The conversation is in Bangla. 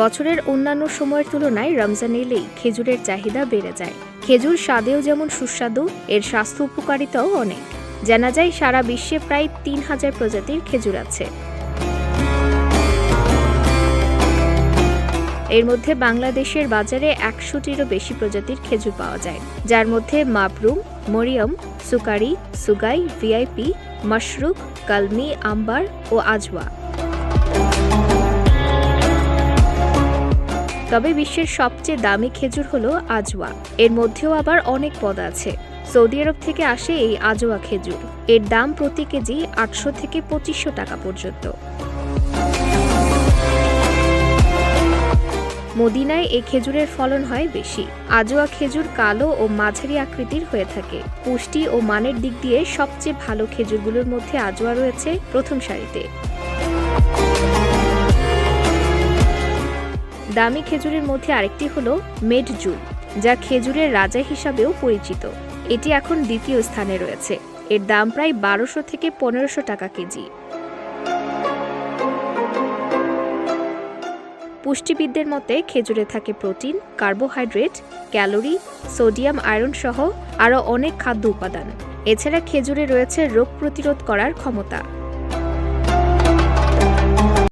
বছরের অন্যান্য সময়ের তুলনায় রমজান এলেই খেজুরের চাহিদা বেড়ে যায়। খেজুর স্বাদেও যেমন সুস্বাদু, এর স্বাস্থ্য উপকারিতাও অনেক। জানা যায় সারা বিশ্বে প্রায় ৩,০০০ প্রজাতির খেজুর আছে। এর মধ্যে বাংলাদেশের বাজারে ১০০টিরও বেশি প্রজাতির খেজুর পাওয়া যায়, যার মধ্যে মাবরুম, মরিয়ম, সুকারি, সুগাই, ভিআইপি, মাশরুক, কালমি, আম্বার ও আজওয়া। তবে বিশ্বের সবচেয়ে দামি খেজুর হলো আজওয়া। এর মধ্যেও আবার অনেক পদ আছে। সৌদি আরব থেকে আসে এই আজওয়া খেজুর। এর দাম প্রতি কেজি ৮০০ থেকে ২৫০০ টাকা পর্যন্ত। মদিনায় এই খেজুরের ফলন হয় বেশি। আজওয়া খেজুর কালো ও মাঝারি আকৃতির হয়ে থাকে। পুষ্টি ও মানের দিক দিয়ে সবচেয়ে ভালো খেজুরগুলোর মধ্যে আজওয়া রয়েছে প্রথম সারিতে। দামি খেজুরের মধ্যে আরেকটি হলো মেডজুল, যা খেজুরের রাজা হিসাবেও পরিচিত। এটি এখন দ্বিতীয় স্থানে রয়েছে। এর দাম প্রায় ১২০০ থেকে ১৫০০ টাকা কেজি। পুষ্টিবিদদের মতে খেজুরে থাকে protein, carbohydrate, calorie, sodium, iron সহ আরও অনেক খাদ্য উপাদান। এছাড়া খেজুরে রয়েছে রোগ প্রতিরোধ করার ক্ষমতা।